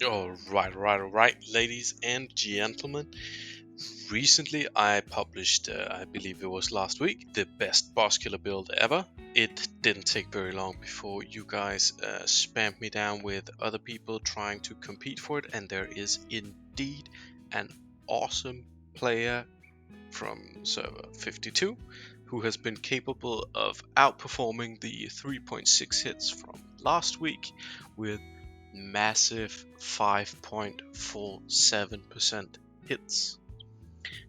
All right, ladies and gentlemen. Recently, I published, I believe it was last week, the best boss killer build ever. It didn't take very long before you guys spammed me down with other people trying to compete for it, and there is indeed an awesome player from server 52 who has been capable of outperforming the 3.6 hits from last week with massive 5.47% hits.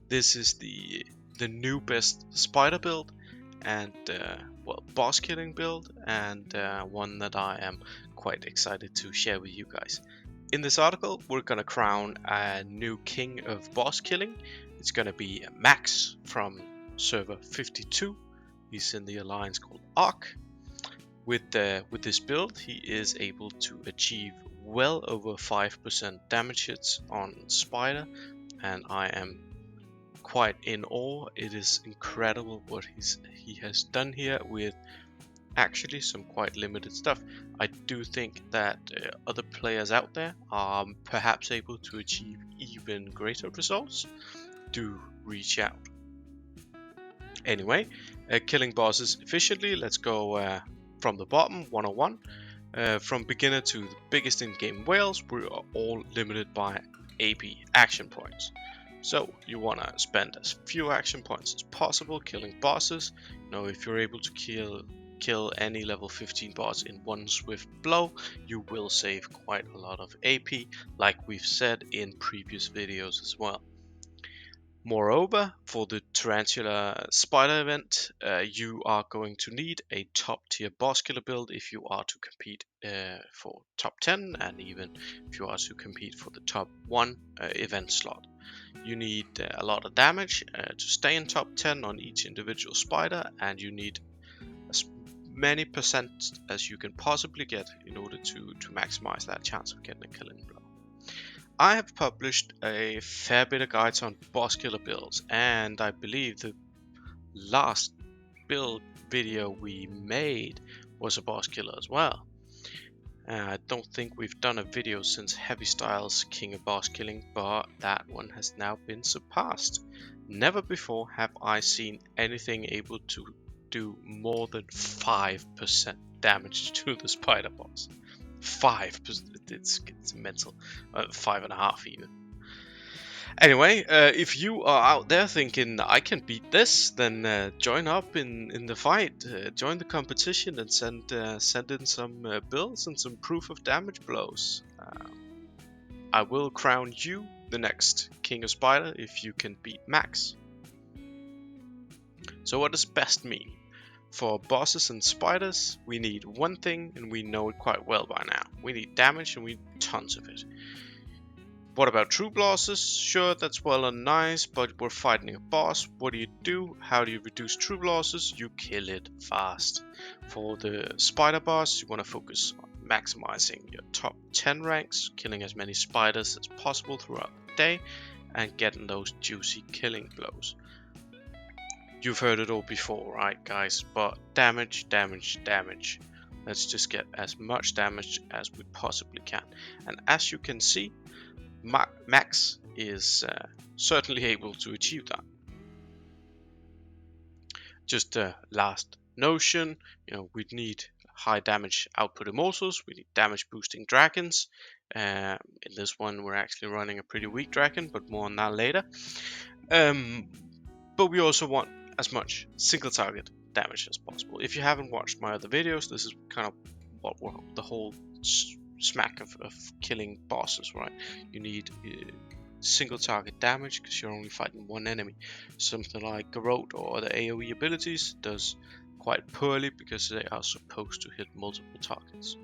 This is the new best spider build and boss killing build, and one that I am quite excited to share with you guys. In this article, we're gonna crown a new king of boss killing. It's gonna be Max from server 52. He's in the alliance called Arc. With this build, he is able to achieve well over 5% damage hits on Spider, and I am quite in awe. It is incredible what he has done here with actually some quite limited stuff. I do think that other players out there are perhaps able to achieve even greater results. Do reach out. Anyway, killing bosses efficiently. Let's go from the bottom, 101. From beginner to the biggest in-game whales, we are all limited by AP action points. So you want to spend as few action points as possible killing bosses. If you're able to kill any level 15 boss in one swift blow, you will save quite a lot of AP, like we've said in previous videos as well. Moreover, for the Tarantula Spider event, you are going to need a top tier boss killer build if you are to compete for top 10, and even if you are to compete for the top 1 event slot. You need a lot of damage to stay in top 10 on each individual spider, and you need as many percent as you can possibly get in order to maximize that chance of getting a killing blow. I have published a fair bit of guides on boss killer builds, and I believe the last build video we made was a boss killer as well. I don't think we've done a video since Heavy Styles King of Boss Killing, but that one has now been surpassed. Never before have I seen anything able to do more than 5% damage to the spider boss. 5%, it's mental. 5.5 even. Anyway, if you are out there thinking I can beat this, then join up in the fight. Join the competition and send in some builds and some proof of damage blows. I will crown you the next King of Spider if you can beat Max. So what does best mean? For bosses and spiders, we need one thing, and we know it quite well by now. We need damage, and we need tons of it. What about true bosses? Sure, that's well and nice, but we're fighting a boss. What do? How do you reduce true losses? You kill it fast. For the spider boss, you want to focus on maximizing your top 10 ranks, killing as many spiders as possible throughout the day, and getting those juicy killing blows. You've heard it all before, right, guys? But damage. Let's just get as much damage as we possibly can. And as you can see, Max is certainly able to achieve that. Just a last notion, we'd need high damage output Immortals, we need damage boosting dragons. In this one we're actually running a pretty weak dragon, but more on that later. But we also want as much single target damage as possible. If you haven't watched my other videos, this is kind of what the whole smack of killing bosses, right? You need single target damage because you're only fighting one enemy. Something like Garrote or other AoE abilities does quite poorly because they are supposed to hit multiple targets.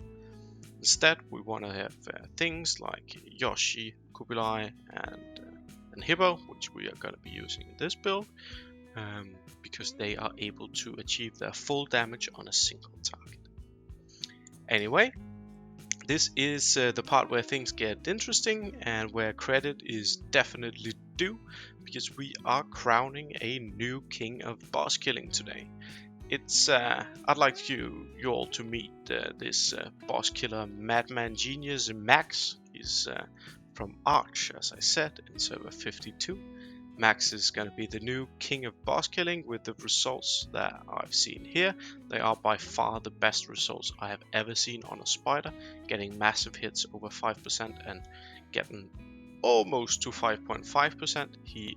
Instead, we want to have things like Yoshi, Kubilai, and Hippo, which we are going to be using in this build, because they are able to achieve their full damage on a single target. Anyway, this is the part where things get interesting and where credit is definitely due, because we are crowning a new king of boss killing today. it's I'd like you all to meet this boss killer madman genius Max. He's from Arch, as I said, in server 52. Max is going to be the new king of boss killing with the results that I've seen here. They are by far the best results I have ever seen on a spider, getting massive hits over 5% and getting almost to 5.5%. He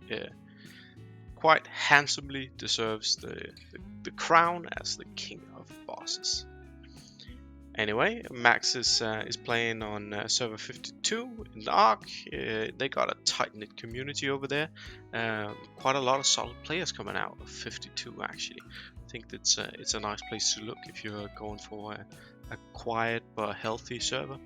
quite handsomely deserves the crown as the king of bosses. Anyway, Max is playing on server 52 in the Ark. They got a tight-knit community over there. Quite a lot of solid players coming out of 52 actually. I think it's a nice place to look if you're going for a quiet but healthy server.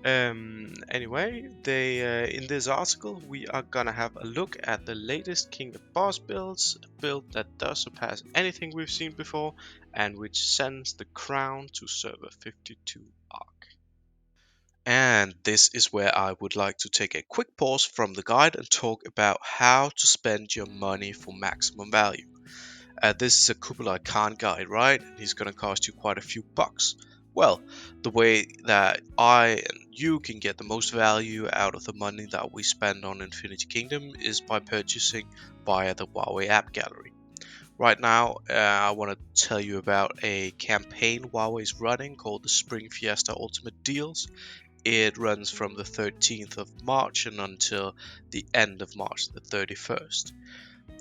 Anyway, in this article we are gonna have a look at the latest King of Boss builds, a build that does surpass anything we've seen before and which sends the crown to server 52 Arc. And this is where I would like to take a quick pause from the guide and talk about how to spend your money for maximum value. This is a Kublai Khan guide, right? He's gonna cost you quite a few bucks. Well, the way that I and you can get the most value out of the money that we spend on Infinity Kingdom is by purchasing via the Huawei app gallery. Right now, I want to tell you about a campaign Huawei is running called the Spring Fiesta Ultimate Deals. It runs from the 13th of March and until the end of March the 31st.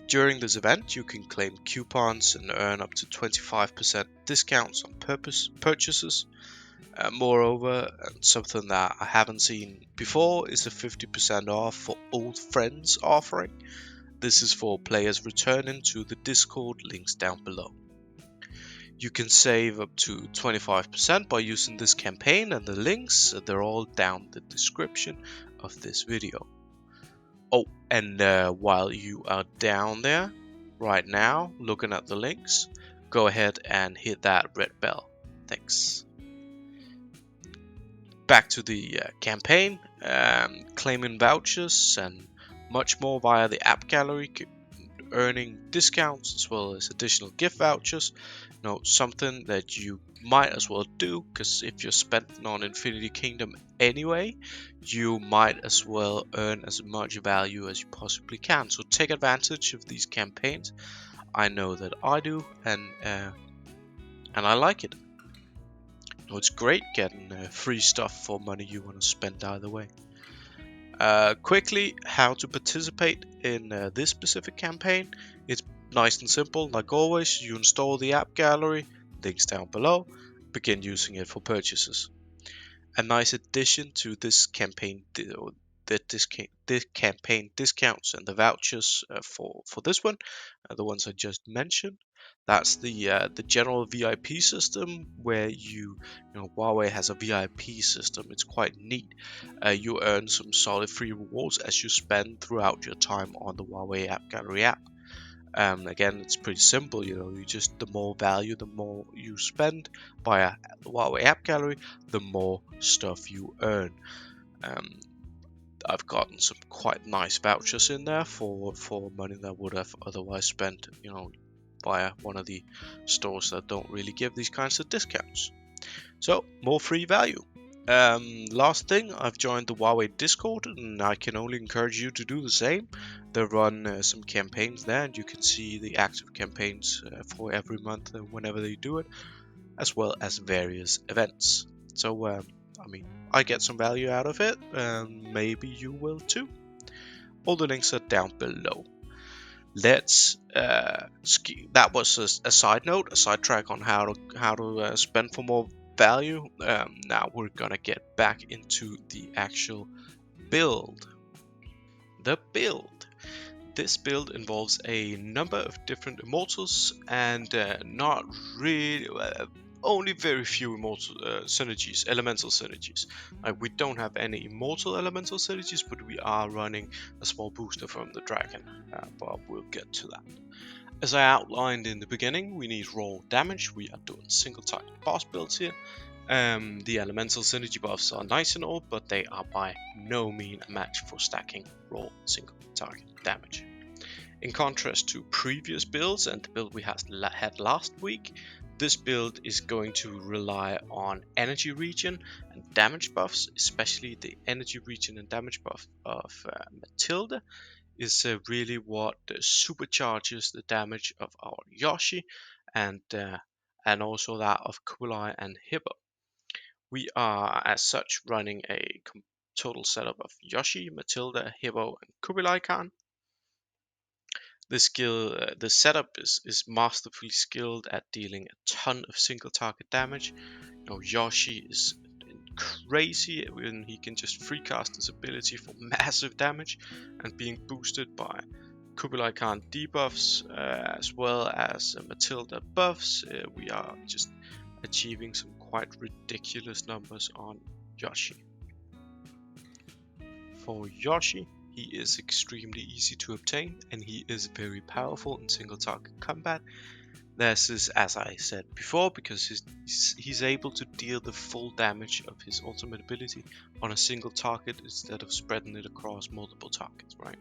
During this event, you can claim coupons and earn up to 25% discounts on purchases. Moreover, something that I haven't seen before is a 50% off for old friends offering. This is for players returning to the Discord, links down below. You can save up to 25% by using this campaign, and the links, they're all down in the description of this video. Oh, and while you are down there right now looking at the links, go ahead and hit that red bell. Thanks. Back to the campaign, claiming vouchers and much more via the app gallery, earning discounts as well as additional gift vouchers. Now, something that you might as well do, because if you're spending on Infinity Kingdom anyway, you might as well earn as much value as you possibly can. So take advantage of these campaigns. I know that I do, and I like it. It's great getting free stuff for money you want to spend either way. Quickly, how to participate in this specific campaign. It's nice and simple. Like always, you install the app gallery, links down below, begin using it for purchases. A nice addition to this campaign, this campaign discounts and the vouchers for this one, the ones I just mentioned. That's the general VIP system, where you know Huawei has a VIP system. It's quite neat. You earn some solid free rewards as you spend throughout your time on the Huawei app gallery app. Again, it's pretty simple. You just, the more value, the more you spend via the Huawei app gallery, the more stuff you earn. I've gotten some quite nice vouchers in there for money that I would have otherwise spent, via one of the stores that don't really give these kinds of discounts. So more free value. Last thing, I've joined the Huawei Discord, and I can only encourage you to do the same. They run some campaigns there, and you can see the active campaigns for every month whenever they do it, as well as various events. So I get some value out of it, and maybe you will too. All the links are down below. Let's that was a side note, a sidetrack on how to spend for more value. Now we're gonna get back into the actual build. The build. This build involves a number of different immortals and not really, only very few immortal synergies, elemental synergies. We don't have any immortal elemental synergies, but we are running a small booster from the dragon, but we'll get to that. As I outlined in the beginning, we need raw damage. We are doing single target boss builds here. The elemental synergy buffs are nice and all, but they are by no means a match for stacking raw single target damage. In contrast to previous builds and the build we had last week, this build is going to rely on energy regen and damage buffs, especially the energy regen and damage buff of Matilda is really what supercharges the damage of our Yoshi and also that of Kublai and Hippo. We are as such running a total setup of Yoshi, Matilda, Hippo, and Kublai Khan. The setup is masterfully skilled at dealing a ton of single target damage. Yoshi is crazy when he can just free cast his ability for massive damage and being boosted by Kublai Khan debuffs as well as Matilda buffs. We are just achieving some quite ridiculous numbers on Yoshi. For Yoshi, he is extremely easy to obtain and he is very powerful in single target combat. This is, as I said before, because he's able to deal the full damage of his ultimate ability on a single target instead of spreading it across multiple targets, right?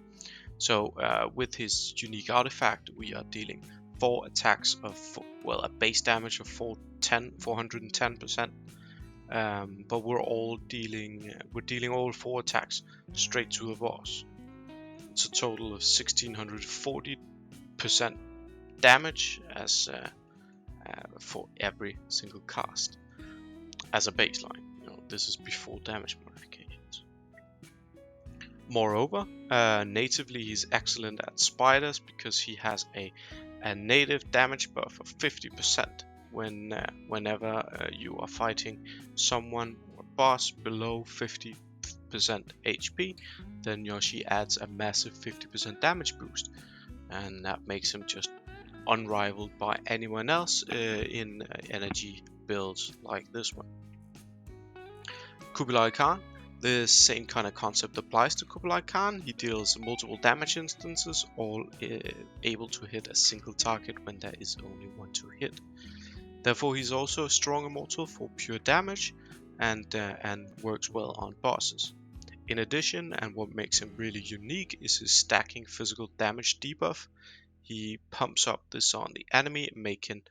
So with his unique artifact, we are dealing 4 attacks of, a base damage of 410%. But we're dealing all 4 attacks straight to the boss. It's a total of 1640% damage as for every single cast as a baseline. This is before damage modifications. Moreover, natively he's excellent at spiders because he has a native damage buff of 50% whenever you are fighting someone or boss below 50% HP, then Yoshi adds a massive 50% damage boost, and that makes him just unrivaled by anyone else in energy builds like this one. Kublai Khan, the same kind of concept applies to Kublai Khan. He deals multiple damage instances, all able to hit a single target when there is only one to hit. Therefore, he's also a strong immortal for pure damage and works well on bosses. In addition, and what makes him really unique, is his stacking physical damage debuff. He pumps up this on the enemy, making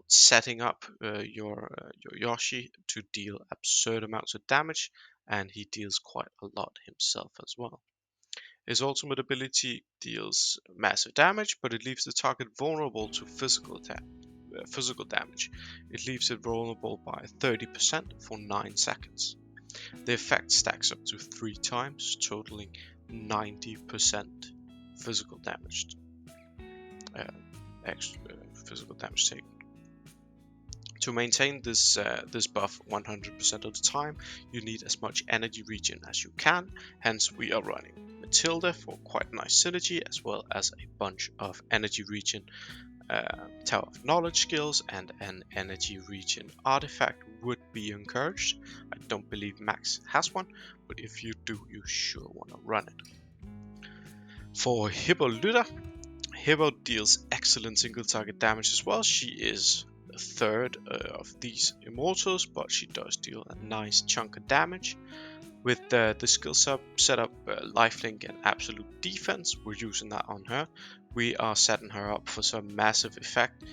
setting up your Yoshi to deal absurd amounts of damage, and he deals quite a lot himself as well. His ultimate ability deals massive damage, but it leaves the target vulnerable to physical damage. It leaves it vulnerable by 30% for 9 seconds. The effect stacks up to 3 times, totaling 90% physical damage. Physical damage taken. To maintain this buff 100% of the time, you need as much energy regen as you can. Hence, we are running Matilda for quite nice synergy, as well as a bunch of energy regen Tower of Knowledge skills, and an energy regen artifact would be encouraged. I don't believe Max has one, but if you do, you sure want to run it. For Hippo, Hippo deals excellent single target damage as well. She is the third of these immortals, but she does deal a nice chunk of damage. With the skill setup lifelink and absolute defense, we're using that on her. We are setting her up for some massive effect.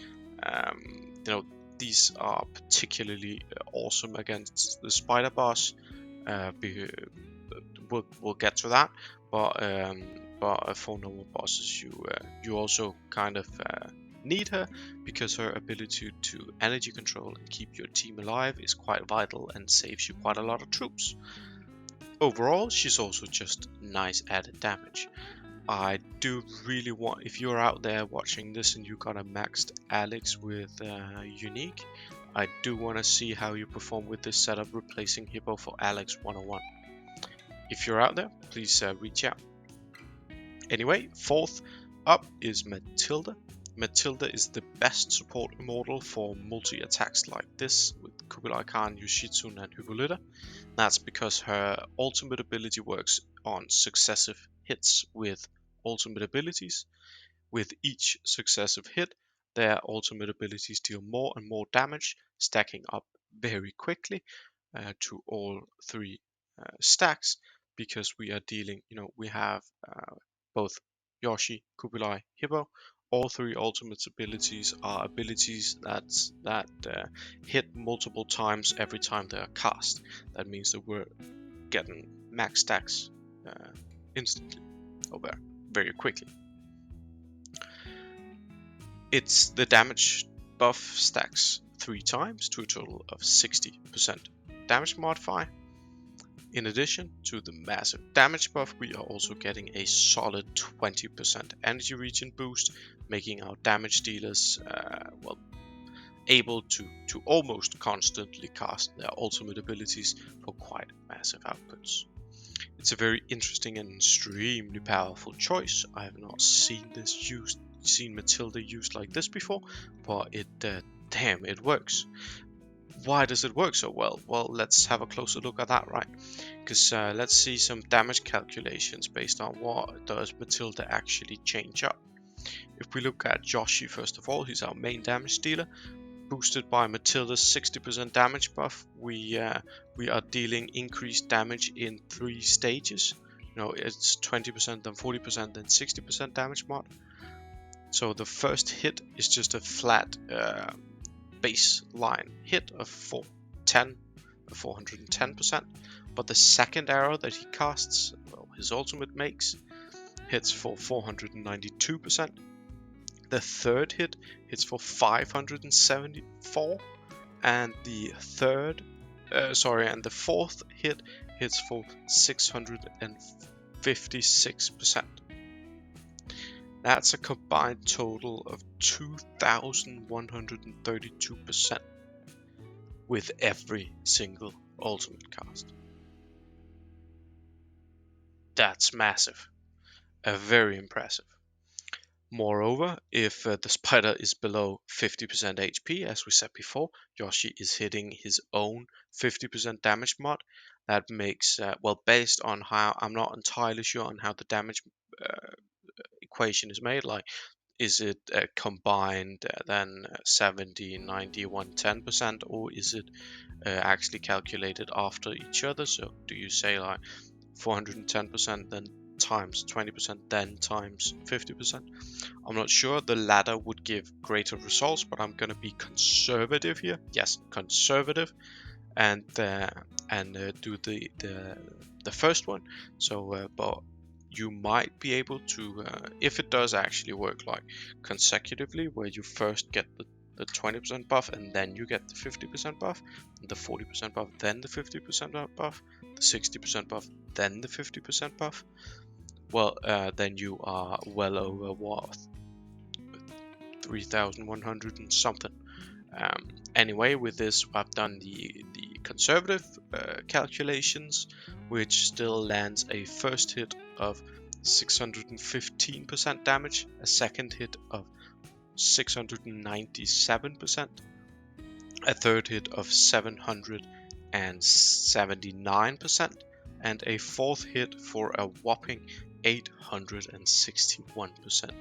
These are particularly awesome against the spider boss. We'll get to that, but for normal bosses, you also kind of need her, because her ability to energy control and keep your team alive is quite vital and saves you quite a lot of troops. Overall, she's also just nice added damage. I do really want, if you're out there watching this and you got a maxed Alex with unique, I do want to see how you perform with this setup, replacing Hippo for Alex 101. If you're out there, please reach out. Anyway, fourth up is Matilda. Matilda is the best support immortal for multi-attacks like this with Kublai Khan, Yoshitsune, and Hippolyta. That's because her ultimate ability works on successive hits with ultimate abilities. With each successive hit, their ultimate abilities deal more and more damage, stacking up very quickly to all 3 stacks, because we are dealing, we have both Yoshi, Kubilai, Hippo. All three ultimate abilities are abilities that hit multiple times every time they are cast. That means that we're getting max stacks instantly or very quickly. It's the damage buff stacks 3 times to a total of 60% damage modifier. In addition to the massive damage buff, we are also getting a solid 20% energy regen boost, making our damage dealers able to almost constantly cast their ultimate abilities for quite massive outputs. It's a very interesting and extremely powerful choice. I have not seen Matilda used like this before, but damn, it works. Why does it work so well? Well, let's have a closer look at that, right? Because let's see some damage calculations based on what does Matilda actually change up. If we look at Yoshi first of all, he's our main damage dealer. Boosted by Matilda's 60% damage buff, we are dealing increased damage in 3 stages. It's 20%, then 40%, then 60% damage mod. So the first hit is just a flat baseline hit of 410%, but the second arrow that he casts, his ultimate makes, hits for 492%. The third hit hits for 574, and the fourth hit hits for 656%. That's a combined total of 2,132% with every single ultimate cast. That's massive. Very impressive. Moreover, if the spider is below 50% HP, as we said before, Yoshi is hitting his own 50% damage mod. That makes, based on how, I'm not entirely sure on how the damage equation is made, like is it combined then 70, 90, 110%, or is it actually calculated after each other? So do you say like 410% then times 20% then times 50%? I'm not sure. The latter would give greater results, but I'm gonna be conservative here. Yes, conservative, and do the first one. So but you might be able to, if it does actually work like consecutively, where you first get the 20% buff and then you get the 50% buff, and the 40% buff, then the 50% buff, the 60% buff, then the 50% buff, well, then you are well over what, 3,100 and something. Anyway, with this, I've done the conservative calculations, which still lands a first hit of 615% damage, a second hit of 697%, a third hit of 779%, and a fourth hit for a whopping 861%.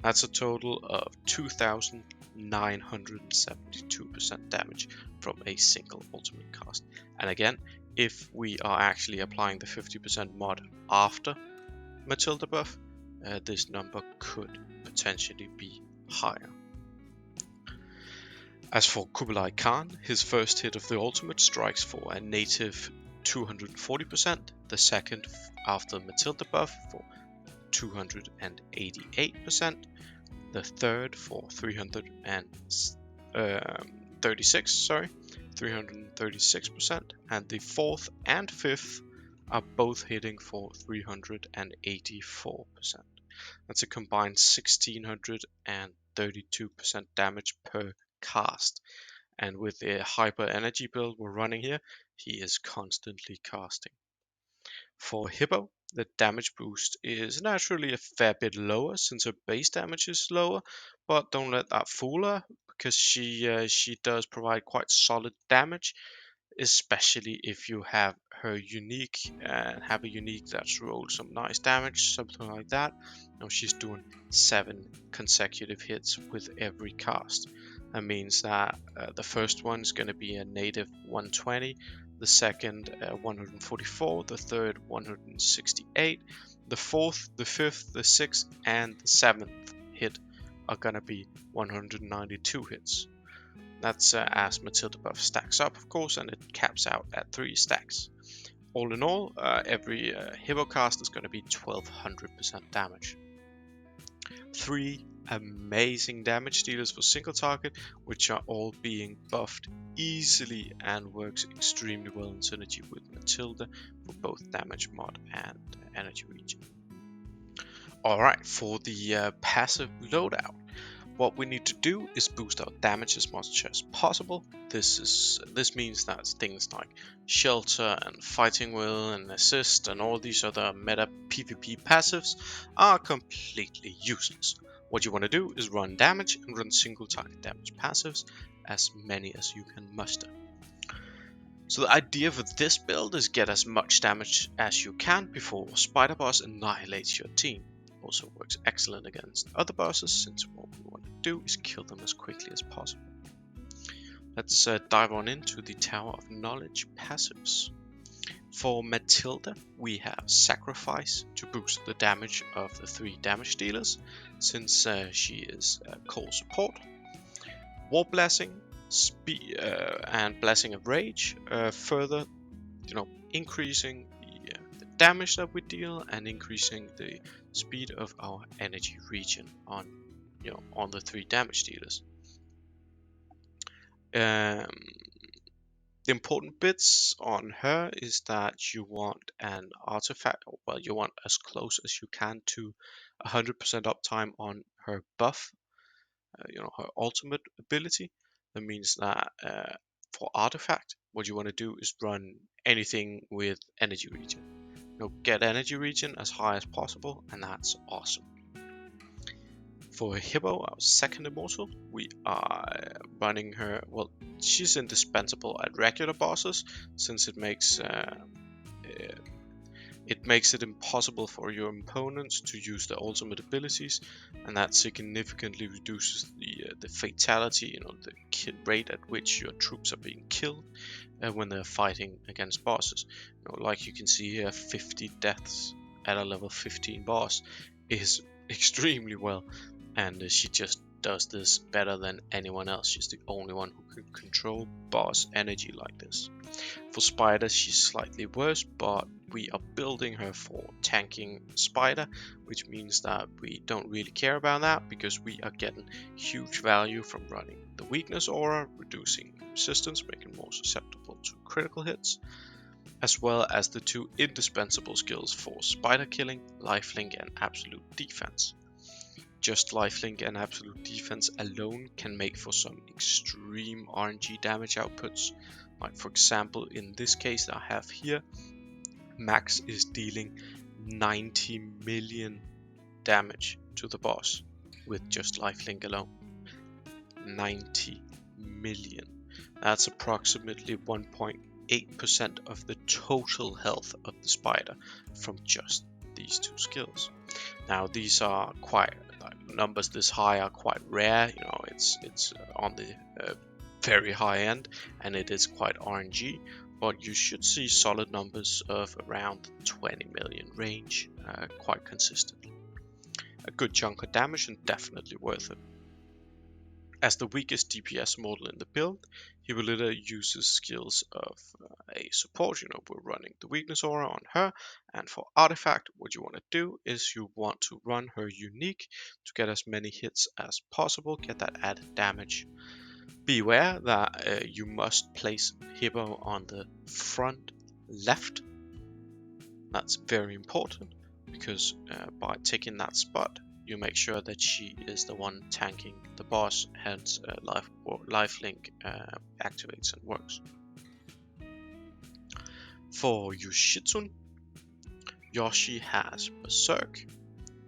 That's a total of 2,972% damage from a single ultimate cast. And again, if we are actually applying the 50% mod after Matilda buff, this number could potentially be higher. As for Kubilai Khan, his first hit of the ultimate strikes for a native 240%, the second after Matilda buff for 288%, the third for 336%, and the fourth and fifth are both hitting for 384%. That's a combined 1,632% damage per cast. And with the hyper energy build we're running here, he is constantly casting. For Hippo, the damage boost is naturally a fair bit lower since her base damage is lower, but don't let that fool her, because she does provide quite solid damage, especially if you have her unique and have a unique that's rolled some nice damage, something like that. Now she's doing 7 consecutive hits with every cast. That means that the first one is going to be a native 120, the second 144, the third 168, the fourth, the fifth, the sixth, and the seventh hit are going to be 192 hits. That's as Matilda buff stacks up, of course, and it caps out at 3 stacks. All in all, every hero cast is going to be 1200% damage. 3 amazing damage dealers for single target, which are all being buffed easily and works extremely well in synergy with Matilda for both damage mod and energy regen. Alright, for the passive loadout, what we need to do is boost our damage as much as possible. This means that things like Shelter and Fighting Will and Assist and all these other meta PvP passives are completely useless. What you want to do is run damage and run single target damage passives, as many as you can muster. So the idea for this build is get as much damage as you can before Spider Boss annihilates your team. Also works excellent against other bosses, since what we want to do is kill them as quickly as possible. Let's dive on into the Tower of Knowledge passives. For Matilda, we have Sacrifice to boost the damage of the 3 damage dealers, since she is core support. War Blessing, and Blessing of Rage, further, increasing the damage that we deal and increasing the speed of our energy regen on the 3 damage dealers. The important bits on her is that you want an artifact, well, you want as close as you can to 100% uptime on her buff, her ultimate ability. That means that for artifact, what you want to do is run anything with energy regen. Get energy regen as high as possible, and that's awesome. For Hippo, our second Immortal, we are running her, well, she's indispensable at regular bosses, since it makes it impossible for your opponents to use their ultimate abilities, and that significantly reduces the fatality, the rate at which your troops are being killed when they're fighting against bosses. Like you can see here, 50 deaths at a level 15 boss is extremely well, and she just does this better than anyone else. She's the only one who can control boss energy like this. For Spider, she's slightly worse, but we are building her for tanking Spider, which means that we don't really care about that, because we are getting huge value from running the weakness aura, reducing resistance, making more susceptible to critical hits, as well as the 2 indispensable skills for Spider killing, lifelink and absolute defense. Just lifelink and absolute defense alone can make for some extreme RNG damage outputs. Like for example, in this case that I have here, Max is dealing 90 million damage to the boss with just lifelink alone. 90 million. That's approximately 1.8% of the total health of the Spider from just these 2 skills. Now these are quite, numbers this high are quite rare. It's on the very high end, and it is quite RNG, but you should see solid numbers of around 20 million range quite consistently. A good chunk of damage and definitely worth it. As the weakest DPS model in the build, Hippolyta uses skills of a support. We're running the weakness aura on her, and for artifact, what you want to do is you want to run her unique to get as many hits as possible, get that added damage. Beware that you must place Hippo on the front left. That's very important, because by taking that spot, you make sure that she is the one tanking the boss, hence lifelink activates and works. For Yoshitsune, Yoshi has Berserk,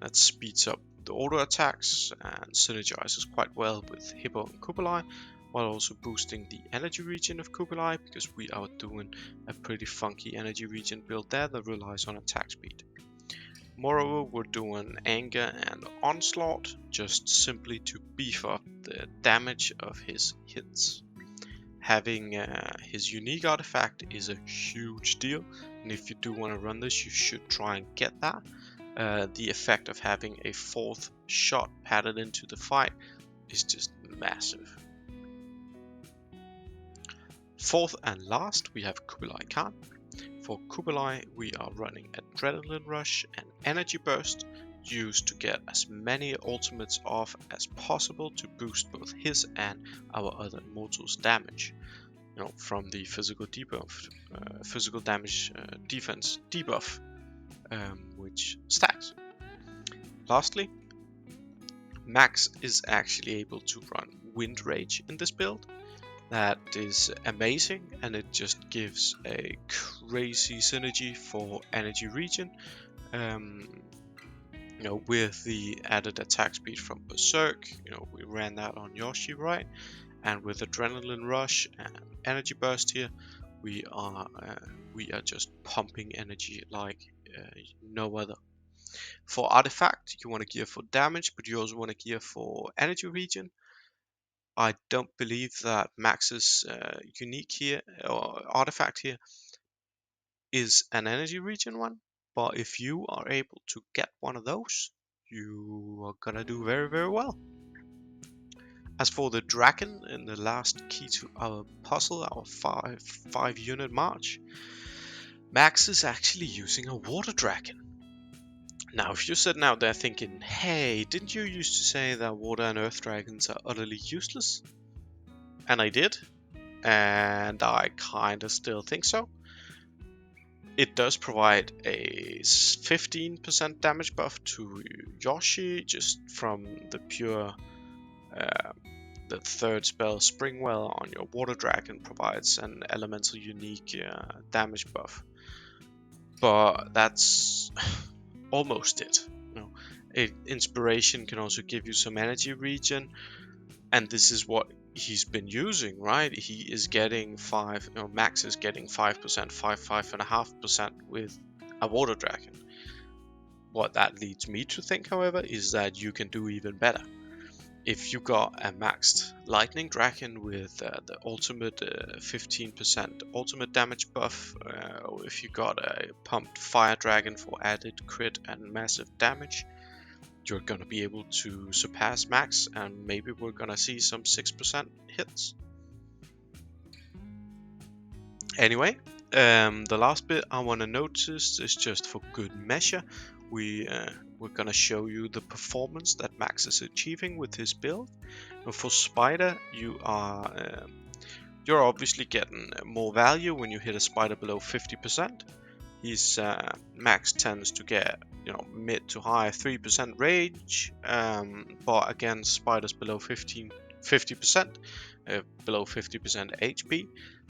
that speeds up the auto attacks and synergizes quite well with Hippo and Kublai, while also boosting the energy regen of Kublai, because we are doing a pretty funky energy regen build there that relies on attack speed. Moreover, we're doing Anger and Onslaught just simply to beef up the damage of his hits. Having his unique artifact is a huge deal, and if you do want to run this, you should try and get that. The effect of having a 4th shot padded into the fight is just massive. 4th and last, we have Kublai Khan. For Kublai, we are running Adrenaline Rush and Energy Burst, used to get as many ultimates off as possible to boost both his and our other Immortals' damage. You know, from the physical debuff, physical damage defense debuff, which stacks. Lastly, Max is actually able to run Wind Rage in this build. That is amazing, and it just gives a crazy synergy for energy regen. You know, with the added attack speed from Berserk, you know, we ran that on Yoshi, right? And with Adrenaline Rush and Energy Burst here, we are just pumping energy like no other. For Artifact, you want to gear for damage, but you also want to gear for energy regen. I don't believe that Max's unique here, or artifact here, is an energy regen one. But if you are able to get one of those, you are gonna do very, very well. As for the Dragon in the last key to our puzzle, our 5 unit march, Max is actually using a Water Dragon. Now, if you're sitting out there thinking, hey, didn't you used to say that Water and Earth Dragons are utterly useless? And I did, and I kinda still think so. It does provide a 15% damage buff to Yoshi just from the pure, the 3rd spell Springwell on your Water Dragon provides an elemental unique damage buff. But that's almost it. You know, Inspiration can also give you some energy regen, and this is what he's been using, right? He is getting Max is getting 5%, 5.5% with a Water Dragon. What that leads me to think, however, is that you can do even better. If you got a maxed Lightning Dragon with the ultimate 15% ultimate damage buff, or if you got a pumped Fire Dragon for added crit and massive damage, you're gonna be able to surpass Max, and maybe we're gonna see some 6% hits. Anyway, the last bit I want to notice is just for good measure. We're gonna show you the performance that Max is achieving with his build. Now for Spider, you're obviously getting more value when you hit a Spider below 50%. His Max tends to get, you know, mid to high 3% range, but again, Spiders below 50%, below 50% HP,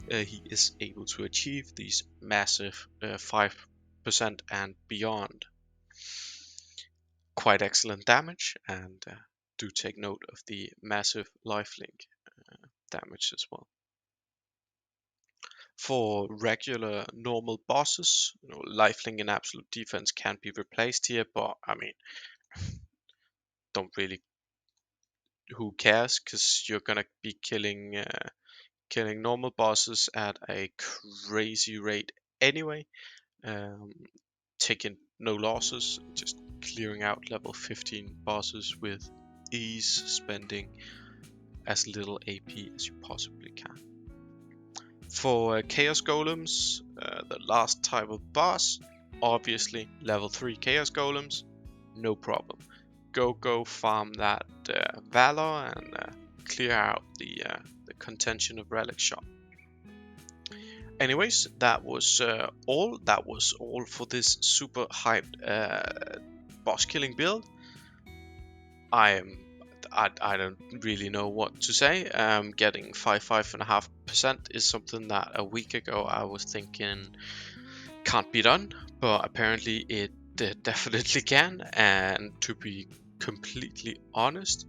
he is able to achieve these massive 5% and beyond. Quite excellent damage, and do take note of the massive lifelink damage as well. For regular normal bosses, you know, lifelink and absolute defense can be replaced here, but I mean, don't really, who cares, because you're gonna be killing normal bosses at a crazy rate anyway, taking no losses, just clearing out level 15 bosses with ease, spending as little AP as you possibly can. For Chaos Golems, the last type of boss, obviously level 3 Chaos Golems, no problem. Go farm that Valor and clear out the contention of Relic Shop. Anyways, that was all. That was all for this super hyped boss killing build. I don't really know what to say. Getting 5.5% is something that a week ago I was thinking can't be done, but apparently it definitely can. And to be completely honest,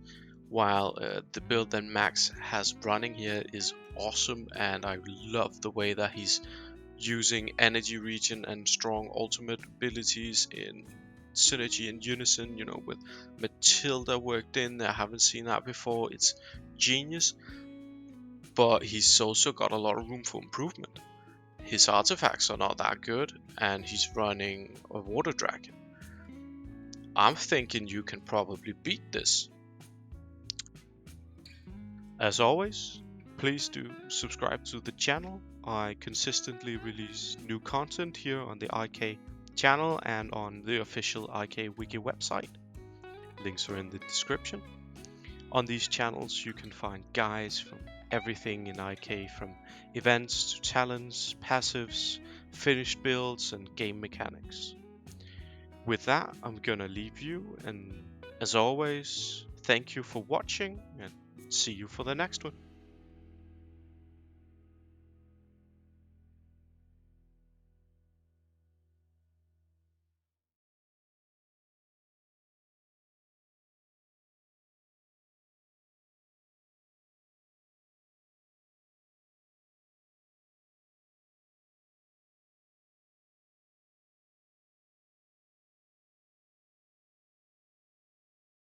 while the build that Max has running here is awesome, and I love the way that he's using energy regen and strong ultimate abilities in synergy and unison, with Matilda worked in. I haven't seen that before. It's genius, but he's also got a lot of room for improvement. His artifacts are not that good, and he's running a water dragon. I'm thinking you can probably beat this. As always, please do subscribe to the channel. I consistently release new content here on the IK channel and on the official IK Wiki website. Links are in the description. On these channels you can find guides from everything in IK, from events to talents, passives, finished builds and game mechanics. With that, I'm gonna leave you, and as always, thank you for watching and see you for the next one.